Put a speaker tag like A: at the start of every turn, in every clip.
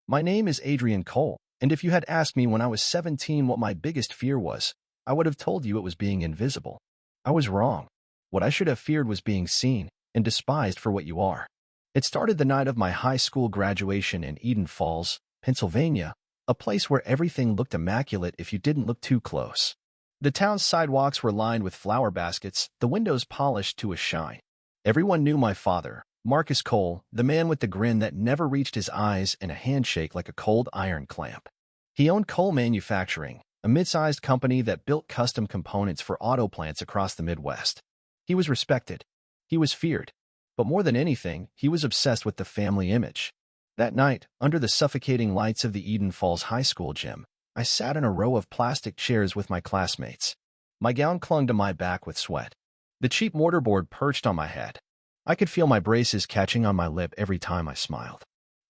A: My name is Adrian Cole, and if you had asked me when I was 17 what my biggest fear was, I would have told you it was being invisible. I was wrong. What I should have feared was being seen and despised for what you are. It started the night of my high school graduation in Eden Falls, Pennsylvania, a place where everything looked immaculate if you didn't look too close. The town's sidewalks were lined with flower baskets, the windows polished to a shine. Everyone knew my father, Marcus Cole, the man with the grin that never reached his eyes and a handshake like a cold iron clamp. He owned Cole Manufacturing, a mid-sized company that built custom components for auto plants across the Midwest. He was respected. He was feared. But more than anything, he was obsessed with the family image. That night, under the suffocating lights of the Eden Falls High School gym, I sat in a row of plastic chairs with my classmates. My gown clung to my back with sweat. The cheap mortarboard perched on my head. I could feel my braces catching on my lip every time I smiled.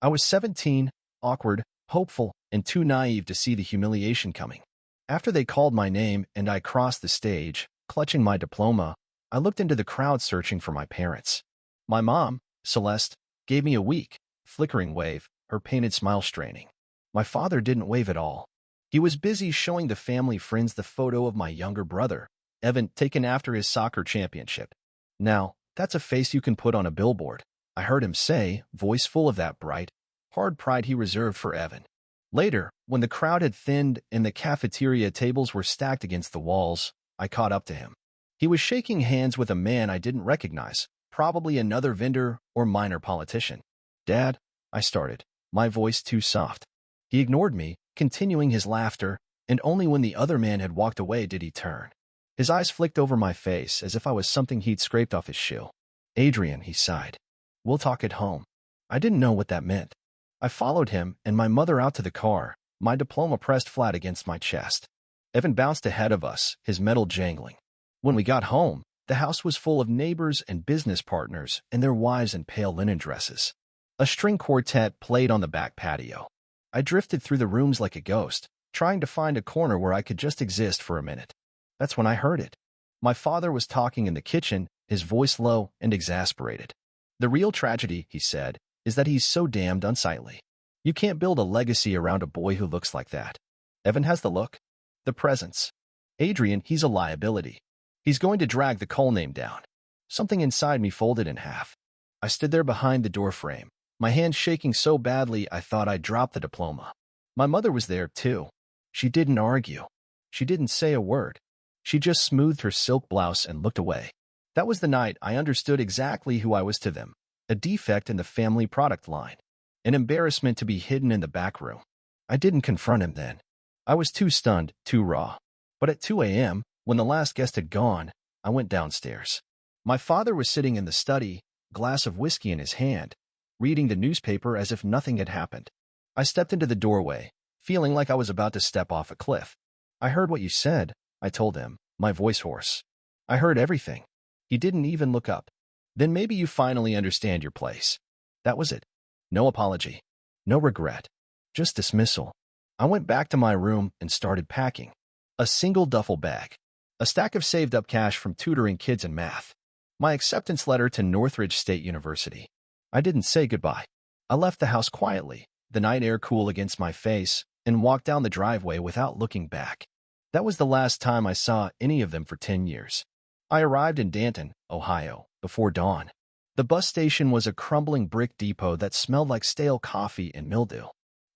A: I was 17, awkward, hopeful, and too naive to see the humiliation coming. After they called my name and I crossed the stage, clutching my diploma, I looked into the crowd searching for my parents. My mom, Celeste, gave me a weak, flickering wave, her painted smile straining. My father didn't wave at all. He was busy showing the family friends the photo of my younger brother, Evan, taken after his soccer championship. Now, that's a face you can put on a billboard, I heard him say, voice full of that bright, hard pride he reserved for Evan. Later, when the crowd had thinned and the cafeteria tables were stacked against the walls, I caught up to him. He was shaking hands with a man I didn't recognize, probably another vendor or minor politician. "Dad," I started, my voice too soft. He ignored me, continuing his laughter, and only when the other man had walked away did he turn. His eyes flicked over my face as if I was something he'd scraped off his shoe. "Adrian," he sighed. "We'll talk at home." I didn't know what that meant. I followed him and my mother out to the car, my diploma pressed flat against my chest. Evan bounced ahead of us, his metal jangling. When we got home, the house was full of neighbors and business partners and their wives in pale linen dresses. A string quartet played on the back patio. I drifted through the rooms like a ghost, trying to find a corner where I could just exist for a minute. That's when I heard it. My father was talking in the kitchen, his voice low and exasperated. "The real tragedy," he said, "is that he's so damned unsightly. You can't build a legacy around a boy who looks like that. Evan has the look, the presence. Adrian, he's a liability. He's going to drag the Cole name down." Something inside me folded in half. I stood there behind the door frame, my hand shaking so badly I thought I'd drop the diploma. My mother was there, too. She didn't argue. She didn't say a word. She just smoothed her silk blouse and looked away. That was the night I understood exactly who I was to them. A defect in the family product line. An embarrassment to be hidden in the back room. I didn't confront him then. I was too stunned, too raw. But at 2 a.m., when the last guest had gone, I went downstairs. My father was sitting in the study, glass of whiskey in his hand, reading the newspaper as if nothing had happened. I stepped into the doorway, feeling like I was about to step off a cliff. "I heard what you said," I told him, my voice hoarse. "I heard everything." He didn't even look up. "Then maybe you finally understand your place." That was it. No apology. No regret. Just dismissal. I went back to my room and started packing. A single duffel bag. A stack of saved-up cash from tutoring kids in math. My acceptance letter to Northridge State University. I didn't say goodbye. I left the house quietly, the night air cool against my face, and walked down the driveway without looking back. That was the last time I saw any of them for 10 years. I arrived in Danton, Ohio, before dawn. The bus station was a crumbling brick depot that smelled like stale coffee and mildew.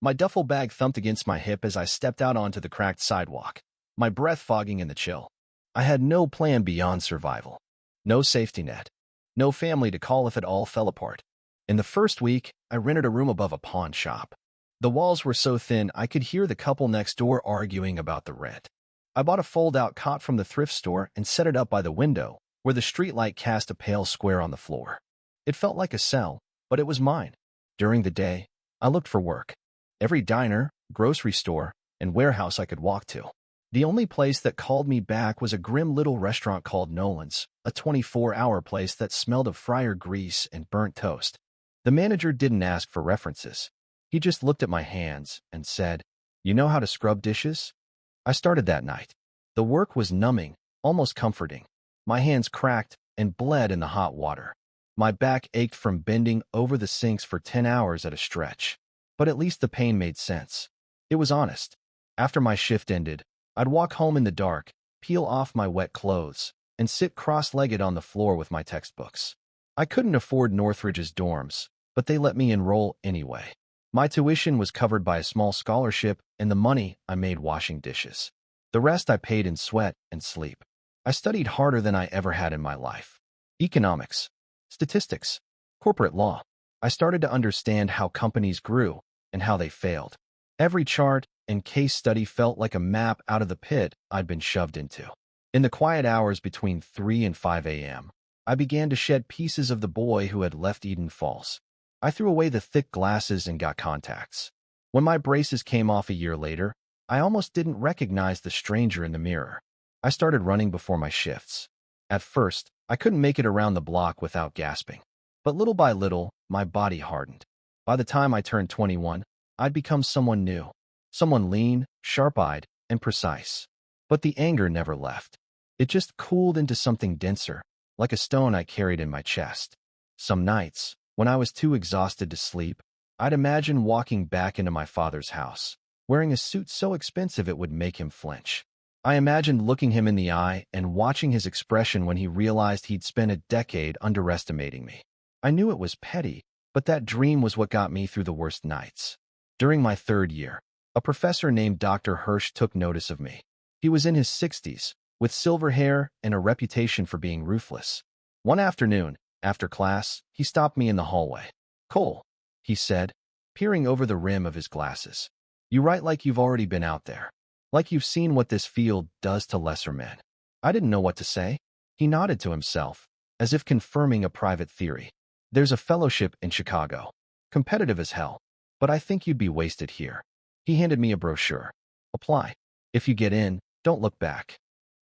A: My duffel bag thumped against my hip as I stepped out onto the cracked sidewalk, my breath fogging in the chill. I had no plan beyond survival. No safety net. No family to call if it all fell apart. In the first week, I rented a room above a pawn shop. The walls were so thin I could hear the couple next door arguing about the rent. I bought a fold-out cot from the thrift store and set it up by the window, where the streetlight cast a pale square on the floor. It felt like a cell, but it was mine. During the day, I looked for work. Every diner, grocery store, and warehouse I could walk to. The only place that called me back was a grim little restaurant called Nolans, a 24-hour place that smelled of fryer grease and burnt toast. The manager didn't ask for references. He just looked at my hands and said, "You know how to scrub dishes?" I started that night. The work was numbing, almost comforting. My hands cracked and bled in the hot water. My back ached from bending over the sinks for 10 hours at a stretch. but at least the pain made sense. It was honest. After my shift ended, I'd walk home in the dark, peel off my wet clothes, and sit cross-legged on the floor with my textbooks. I couldn't afford Northridge's dorms, but they let me enroll anyway. My tuition was covered by a small scholarship and the money I made washing dishes. The rest I paid in sweat and sleep. I studied harder than I ever had in my life. Economics, statistics, corporate law. I started to understand how companies grew and how they failed. Every chart and case study felt like a map out of the pit I'd been shoved into. In the quiet hours between 3 and 5 a.m., I began to shed pieces of the boy who had left Eden Falls. I threw away the thick glasses and got contacts. When my braces came off a year later, I almost didn't recognize the stranger in the mirror. I started running before my shifts. At first, I couldn't make it around the block without gasping. But little by little, my body hardened. By the time I turned 21, I'd become someone new. Someone lean, sharp-eyed, and precise. But the anger never left. It just cooled into something denser, like a stone I carried in my chest. Some nights, when I was too exhausted to sleep, I'd imagine walking back into my father's house, wearing a suit so expensive it would make him flinch. I imagined looking him in the eye and watching his expression when he realized he'd spent a decade underestimating me. I knew it was petty, but that dream was what got me through the worst nights. During my third year, a professor named Dr. Hirsch took notice of me. He was in his 60s, with silver hair and a reputation for being ruthless. One afternoon, after class, he stopped me in the hallway. "Cole," he said, peering over the rim of his glasses. "You write like you've already been out there. Like you've seen what this field does to lesser men." I didn't know what to say. He nodded to himself, as if confirming a private theory. "There's a fellowship in Chicago. Competitive as hell. But I think you'd be wasted here." He handed me a brochure. "Apply. If you get in, don't look back."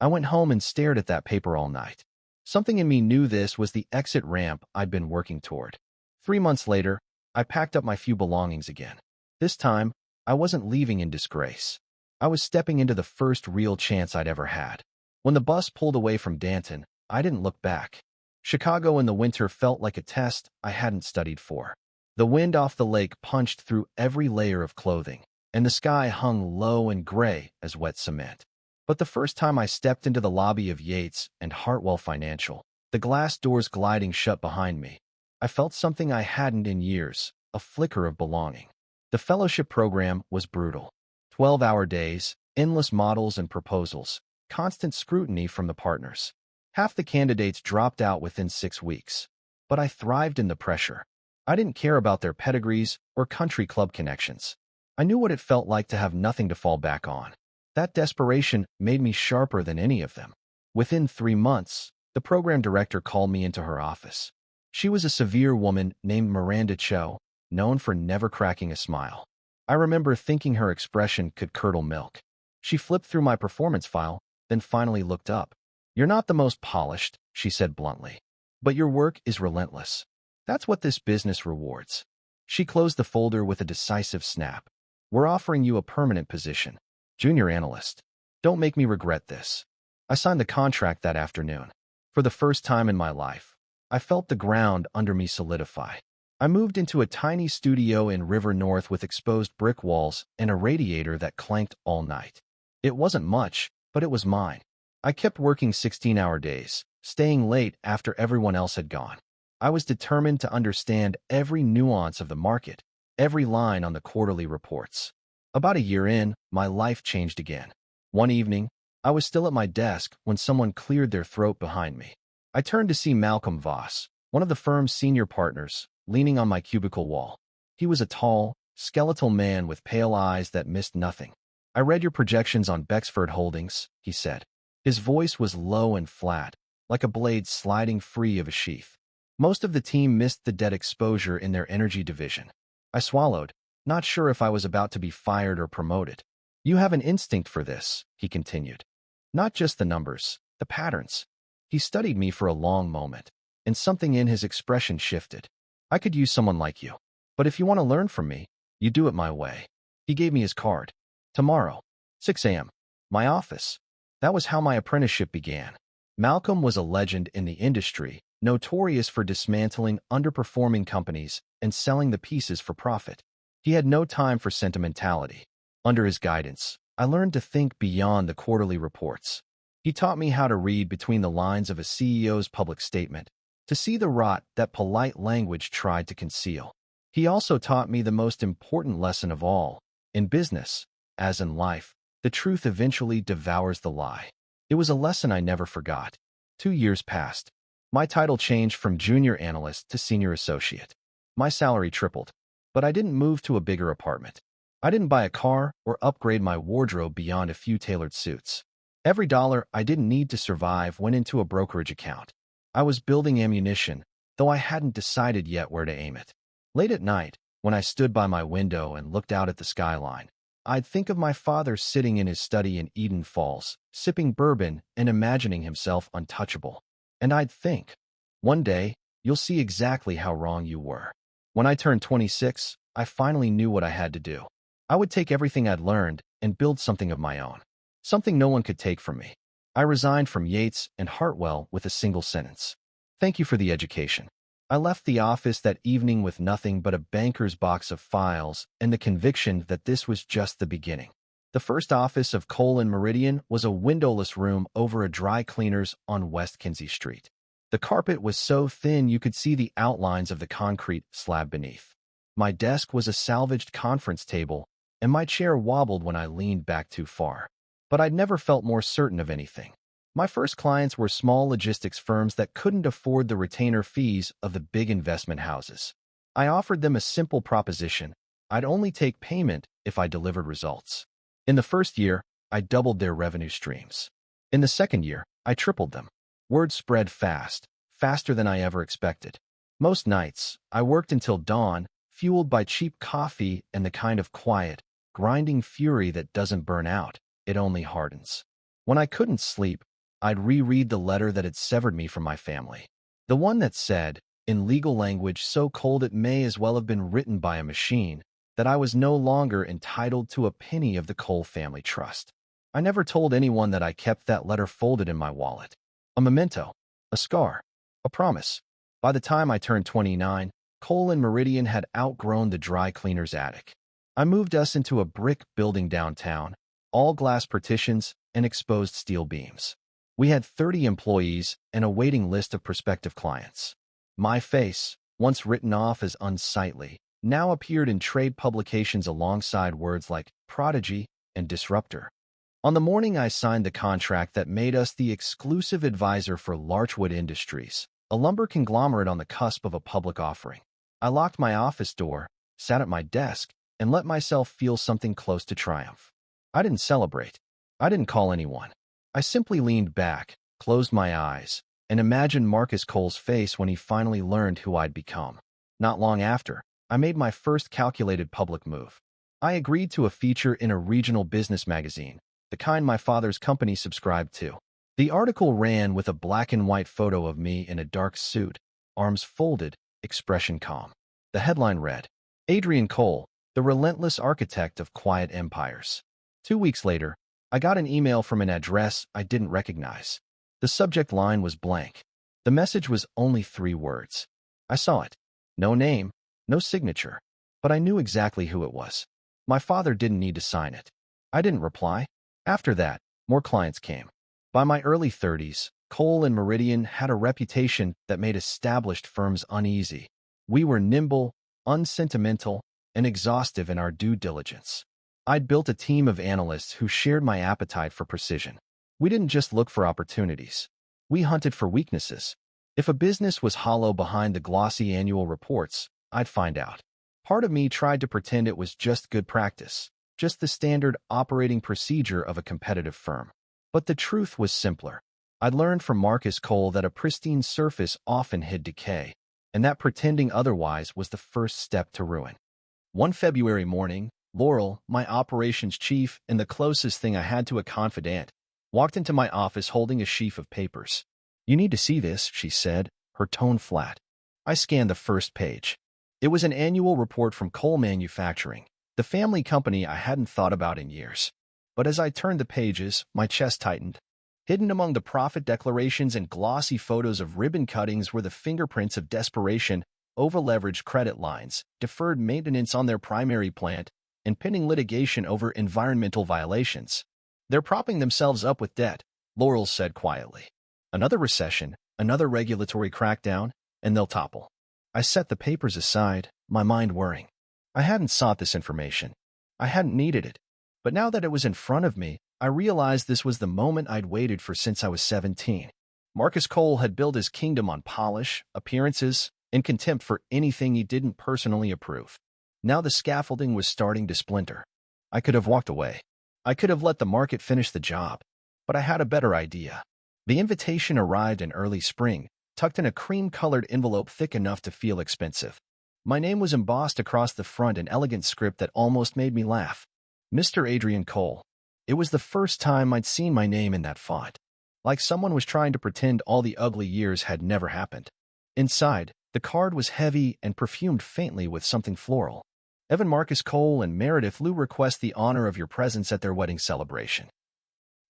A: I went home and stared at that paper all night. Something in me knew this was the exit ramp I'd been working toward. 3 months later, I packed up my few belongings again. This time, I wasn't leaving in disgrace. I was stepping into the first real chance I'd ever had. When the bus pulled away from Danton, I didn't look back. Chicago in the winter felt like a test I hadn't studied for. The wind off the lake punched through every layer of clothing, and the sky hung low and gray as wet cement. But the first time I stepped into the lobby of Yates and Hartwell Financial, the glass doors gliding shut behind me, I felt something I hadn't in years, a flicker of belonging. The fellowship program was brutal. 12-hour days, endless models and proposals, constant scrutiny from the partners. Half the candidates dropped out within 6 weeks. But I thrived in the pressure. I didn't care about their pedigrees or country club connections. I knew what it felt like to have nothing to fall back on. That desperation made me sharper than any of them. Within 3 months, the program director called me into her office. She was a severe woman named Miranda Cho, known for never cracking a smile. I remember thinking her expression could curdle milk. She flipped through my performance file, then finally looked up. "You're not the most polished," she said bluntly, "but your work is relentless. That's what this business rewards." She closed the folder with a decisive snap. "We're offering you a permanent position. Junior analyst. Don't make me regret this." I signed the contract that afternoon. For the first time in my life, I felt the ground under me solidify. I moved into a tiny studio in River North with exposed brick walls and a radiator that clanked all night. It wasn't much, but it was mine. I kept working 16-hour days, staying late after everyone else had gone. I was determined to understand every nuance of the market, every line on the quarterly reports. About a year in, my life changed again. One evening, I was still at my desk when someone cleared their throat behind me. I turned to see Malcolm Voss, one of the firm's senior partners, leaning on my cubicle wall. He was a tall, skeletal man with pale eyes that missed nothing. "I read your projections on Bexford Holdings," he said. His voice was low and flat, like a blade sliding free of a sheath. "Most of the team missed the debt exposure in their energy division." I swallowed, not sure if I was about to be fired or promoted. "You have an instinct for this," he continued. "Not just the numbers, the patterns." He studied me for a long moment, and something in his expression shifted. "I could use someone like you. But if you want to learn from me, you do it my way." He gave me his card. "Tomorrow, 6 a.m. My office." That was how my apprenticeship began. Malcolm was a legend in the industry, notorious for dismantling underperforming companies and selling the pieces for profit. He had no time for sentimentality. Under his guidance, I learned to think beyond the quarterly reports. He taught me how to read between the lines of a CEO's public statement, to see the rot that polite language tried to conceal. He also taught me the most important lesson of all. In business, as in life, the truth eventually devours the lie. It was a lesson I never forgot. 2 years passed. My title changed from junior analyst to senior associate. My salary tripled, but I didn't move to a bigger apartment. I didn't buy a car or upgrade my wardrobe beyond a few tailored suits. Every dollar I didn't need to survive went into a brokerage account. I was building ammunition, though I hadn't decided yet where to aim it. Late at night, when I stood by my window and looked out at the skyline, I'd think of my father sitting in his study in Eden Falls, sipping bourbon and imagining himself untouchable. And I'd think, one day, you'll see exactly how wrong you were. When I turned 26, I finally knew what I had to do. I would take everything I'd learned and build something of my own. Something no one could take from me. I resigned from Yates and Hartwell with a single sentence. Thank you for the education. I left the office that evening with nothing but a banker's box of files and the conviction that this was just the beginning. The first office of Cole & Meridian was a windowless room over a dry cleaner's on West Kinsey Street. The carpet was so thin you could see the outlines of the concrete slab beneath. My desk was a salvaged conference table, and my chair wobbled when I leaned back too far. But I'd never felt more certain of anything. My first clients were small logistics firms that couldn't afford the retainer fees of the big investment houses. I offered them a simple proposition. I'd only take payment if I delivered results. In the first year, I doubled their revenue streams. In the second year, I tripled them. Word spread fast, faster than I ever expected. Most nights, I worked until dawn, fueled by cheap coffee and the kind of quiet, grinding fury that doesn't burn out. It only hardens. When I couldn't sleep, I'd reread the letter that had severed me from my family. The one that said, in legal language so cold it may as well have been written by a machine, that I was no longer entitled to a penny of the Cole family trust. I never told anyone that I kept that letter folded in my wallet. A memento, a scar, a promise. By the time I turned 29, Cole & Meridian had outgrown the dry cleaner's attic. I moved us into a brick building downtown, all glass partitions and exposed steel beams. We had 30 employees and a waiting list of prospective clients. My face, once written off as unsightly, now appeared in trade publications alongside words like prodigy and disruptor. On the morning I signed the contract that made us the exclusive advisor for Larchwood Industries, a lumber conglomerate on the cusp of a public offering, I locked my office door, sat at my desk, and let myself feel something close to triumph. I didn't celebrate. I didn't call anyone. I simply leaned back, closed my eyes, and imagined Marcus Cole's face when he finally learned who I'd become. Not long after, I made my first calculated public move. I agreed to a feature in a regional business magazine, the kind my father's company subscribed to. The article ran with a black and white photo of me in a dark suit, arms folded, expression calm. The headline read, Adrian Cole, the relentless architect of quiet empires. 2 weeks later, I got an email from an address I didn't recognize. The subject line was blank. The message was only 3 words. I saw it. No name, no signature, but I knew exactly who it was. My father didn't need to sign it. I didn't reply. After that, more clients came. By my early 30s, Cole & Meridian had a reputation that made established firms uneasy. We were nimble, unsentimental, and exhaustive in our due diligence. I'd built a team of analysts who shared my appetite for precision. We didn't just look for opportunities. We hunted for weaknesses. If a business was hollow behind the glossy annual reports, I'd find out. Part of me tried to pretend it was just good practice, just the standard operating procedure of a competitive firm. But the truth was simpler. I'd learned from Marcus Cole that a pristine surface often hid decay, and that pretending otherwise was the first step to ruin. One February morning, Laurel, my operations chief and the closest thing I had to a confidant, walked into my office holding a sheaf of papers. You need to see this, she said, her tone flat. I scanned the first page. It was an annual report from Cole Manufacturing, the family company I hadn't thought about in years. But as I turned the pages, my chest tightened. Hidden among the profit declarations and glossy photos of ribbon cuttings were the fingerprints of desperation over-leveraged credit lines, deferred maintenance on their primary plant, and pending litigation over environmental violations. They're propping themselves up with debt, Laurel said quietly. Another recession, another regulatory crackdown, and they'll topple. I set the papers aside, my mind whirring. I hadn't sought this information. I hadn't needed it. But now that it was in front of me, I realized this was the moment I'd waited for since I was 17. Marcus Cole had built his kingdom on polish, appearances, and contempt for anything he didn't personally approve. Now the scaffolding was starting to splinter. I could have walked away. I could have let the market finish the job. But I had a better idea. The invitation arrived in early spring, tucked in a cream-colored envelope thick enough to feel expensive. My name was embossed across the front in elegant script that almost made me laugh. Mr. Adrian Cole. It was the first time I'd seen my name in that font. Like someone was trying to pretend all the ugly years had never happened. Inside, the card was heavy and perfumed faintly with something floral. Evan Marcus Cole and Meredith Lou request the honor of your presence at their wedding celebration.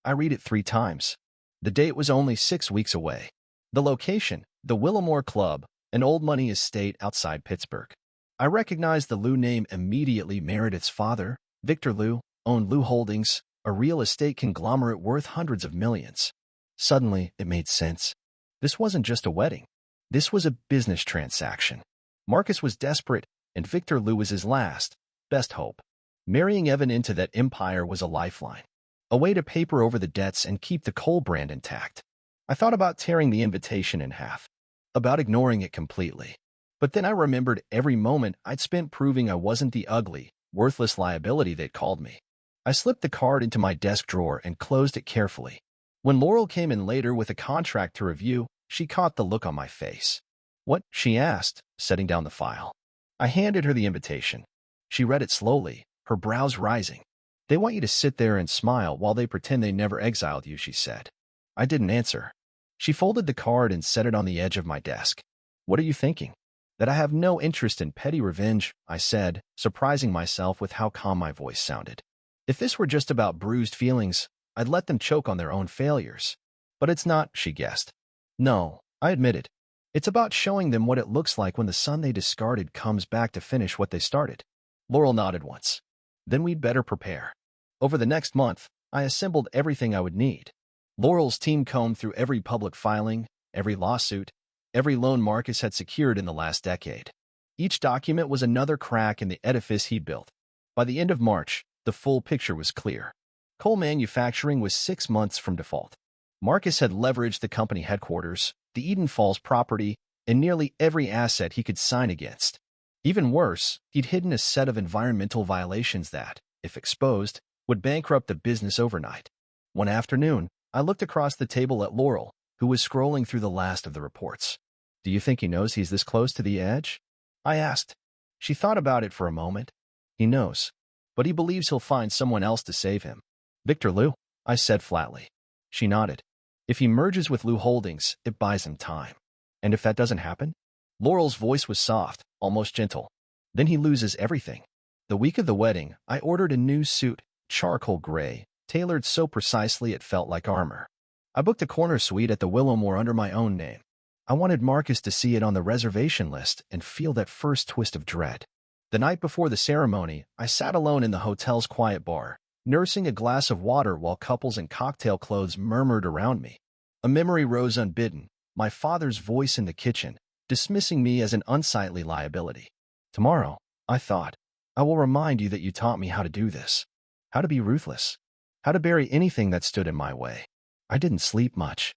A: I read it 3 times. The date was only 6 weeks away. The location, the Willamore Club, an old money estate outside Pittsburgh. I recognized the Lou name immediately. Meredith's father, Victor Lou, owned Lou Holdings, a real estate conglomerate worth hundreds of millions. Suddenly, it made sense. This wasn't just a wedding. This was a business transaction. Marcus was desperate, and Victor Lou was his last, best hope. Marrying Evan into that empire was a lifeline. A way to paper over the debts and keep the Cole brand intact. I thought about tearing the invitation in half. About ignoring it completely. But then I remembered every moment I'd spent proving I wasn't the ugly, worthless liability they'd called me. I slipped the card into my desk drawer and closed it carefully. When Laurel came in later with a contract to review, she caught the look on my face. What? She asked, setting down the file. I handed her the invitation. She read it slowly, her brows rising. They want you to sit there and smile while they pretend they never exiled you, she said. I didn't answer. She folded the card and set it on the edge of my desk. What are you thinking? That I have no interest in petty revenge, I said, surprising myself with how calm my voice sounded. If this were just about bruised feelings, I'd let them choke on their own failures. But it's not, she guessed. No, I admitted. It's about showing them what it looks like when the son they discarded comes back to finish what they started. Laurel nodded once. Then we'd better prepare. Over the next month, I assembled everything I would need. Laurel's team combed through every public filing, every lawsuit, every loan Marcus had secured in the last decade. Each document was another crack in the edifice he'd built. By the end of March, the full picture was clear. Cole Manufacturing was 6 months from default. Marcus had leveraged the company headquarters, the Eden Falls property, and nearly every asset he could sign against. Even worse, he'd hidden a set of environmental violations that, if exposed, would bankrupt the business overnight. One afternoon, I looked across the table at Laurel, who was scrolling through the last of the reports. Do you think he knows he's this close to the edge? I asked. She thought about it for a moment. He knows, but he believes he'll find someone else to save him. Victor Lou, I said flatly. She nodded. If he merges with Lou Holdings, it buys him time. And if that doesn't happen? Laurel's voice was soft, almost gentle. Then he loses everything. The week of the wedding, I ordered a new suit, charcoal gray, tailored so precisely it felt like armor. I booked a corner suite at the Willamore under my own name. I wanted Marcus to see it on the reservation list and feel that first twist of dread. The night before the ceremony, I sat alone in the hotel's quiet bar, nursing a glass of water while couples in cocktail clothes murmured around me. A memory rose unbidden, my father's voice in the kitchen, dismissing me as an unsightly liability. Tomorrow, I thought, I will remind you that you taught me how to do this. How to be ruthless. How to bury anything that stood in my way. I didn't sleep much.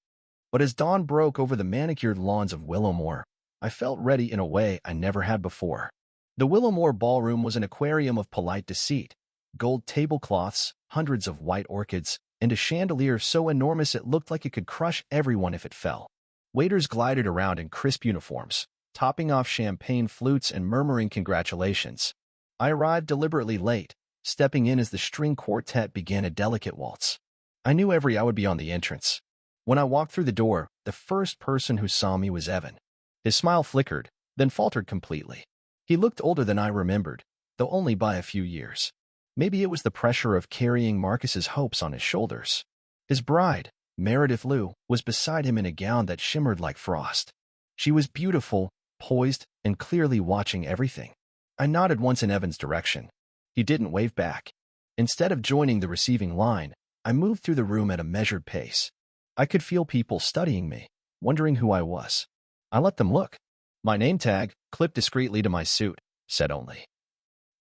A: But as dawn broke over the manicured lawns of Willamore, I felt ready in a way I never had before. The Willamore ballroom was an aquarium of polite deceit. Gold tablecloths, hundreds of white orchids, and a chandelier so enormous it looked like it could crush everyone if it fell. Waiters glided around in crisp uniforms, topping off champagne flutes and murmuring congratulations. I arrived deliberately late, stepping in as the string quartet began a delicate waltz. I knew every eye would be on the entrance. When I walked through the door, the first person who saw me was Evan. His smile flickered, then faltered completely. He looked older than I remembered, though only by a few years. Maybe it was the pressure of carrying Marcus's hopes on his shoulders. His bride, Meredith Lou, was beside him in a gown that shimmered like frost. She was beautiful, poised and clearly watching everything. I nodded once in Evan's direction. He didn't wave back. Instead of joining the receiving line, I moved through the room at a measured pace. I could feel people studying me, wondering who I was. I let them look. My name tag, clipped discreetly to my suit, said only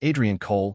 A: Adrian Cole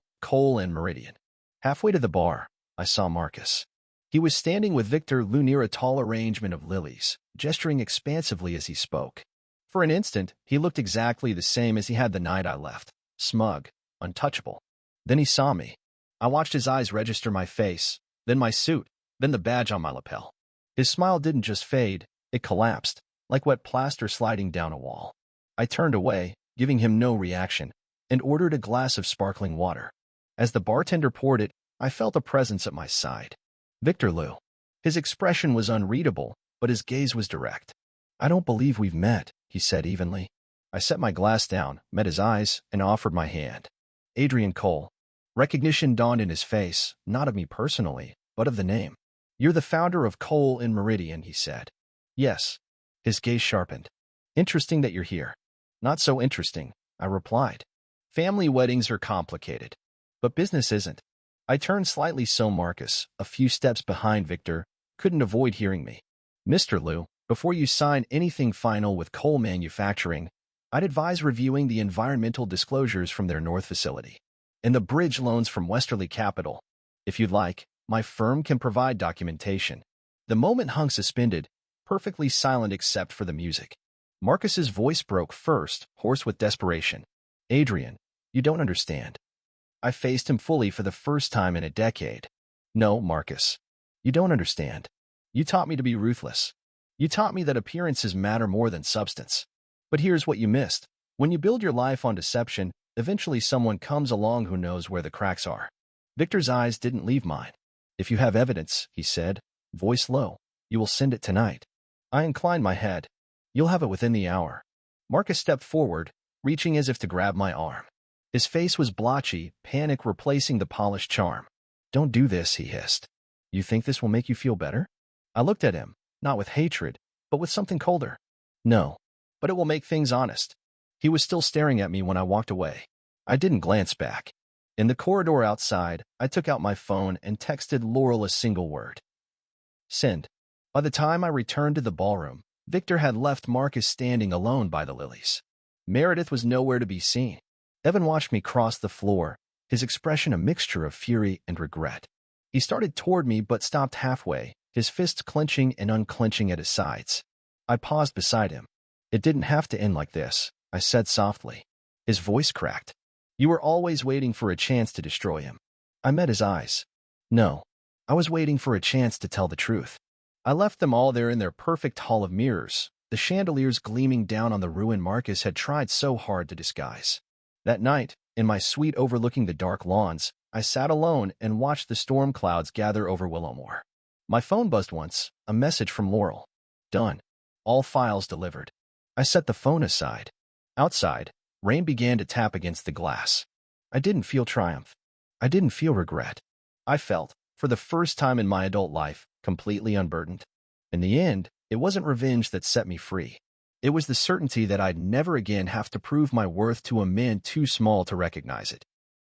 A: and Meridian. Halfway to the bar, I saw Marcus. He was standing with Victor Lou near a tall arrangement of lilies, gesturing expansively as he spoke. For an instant, he looked exactly the same as he had the night I left, smug, untouchable. Then he saw me. I watched his eyes register my face, then my suit, then the badge on my lapel. His smile didn't just fade, it collapsed, like wet plaster sliding down a wall. I turned away, giving him no reaction, and ordered a glass of sparkling water. As the bartender poured it, I felt a presence at my side. Victor Lou. His expression was unreadable, but his gaze was direct. I don't believe we've met, he said evenly. I set my glass down, met his eyes, and offered my hand. Adrian Cole. Recognition dawned in his face, not of me personally, but of the name. You're the founder of Cole and Meridian, he said. Yes. His gaze sharpened. Interesting that you're here. Not so interesting, I replied. Family weddings are complicated, but business isn't. I turned slightly so Marcus, a few steps behind Victor, couldn't avoid hearing me. Mr. Lou, before you sign anything final with Cole Manufacturing, I'd advise reviewing the environmental disclosures from their North facility and the bridge loans from Westerly Capital. If you'd like, my firm can provide documentation. The moment hung suspended, perfectly silent except for the music. Marcus's voice broke first, hoarse with desperation. Adrian, you don't understand. I faced him fully for the first time in a decade. No, Marcus. You don't understand. You taught me to be ruthless. You taught me that appearances matter more than substance. But here's what you missed. When you build your life on deception, eventually someone comes along who knows where the cracks are. Victor's eyes didn't leave mine. If you have evidence, he said, voice low, you will send it tonight. I inclined my head. You'll have it within the hour. Marcus stepped forward, reaching as if to grab my arm. His face was blotchy, panic replacing the polished charm. Don't do this, he hissed. You think this will make you feel better? I looked at him, not with hatred, but with something colder. No, but it will make things honest. He was still staring at me when I walked away. I didn't glance back. In the corridor outside, I took out my phone and texted Laurel a single word. Send. By the time I returned to the ballroom, Victor had left Marcus standing alone by the lilies. Meredith was nowhere to be seen. Evan watched me cross the floor, his expression a mixture of fury and regret. He started toward me but stopped halfway, his fists clenching and unclenching at his sides. I paused beside him. It didn't have to end like this, I said softly. His voice cracked. You were always waiting for a chance to destroy him. I met his eyes. No, I was waiting for a chance to tell the truth. I left them all there in their perfect hall of mirrors, the chandeliers gleaming down on the ruin Marcus had tried so hard to disguise. That night, in my suite overlooking the dark lawns, I sat alone and watched the storm clouds gather over Willowmore. My phone buzzed once, a message from Laurel. Done. All files delivered. I set the phone aside. Outside, rain began to tap against the glass. I didn't feel triumph. I didn't feel regret. I felt, for the first time in my adult life, completely unburdened. In the end, it wasn't revenge that set me free. It was the certainty that I'd never again have to prove my worth to a man too small to recognize it.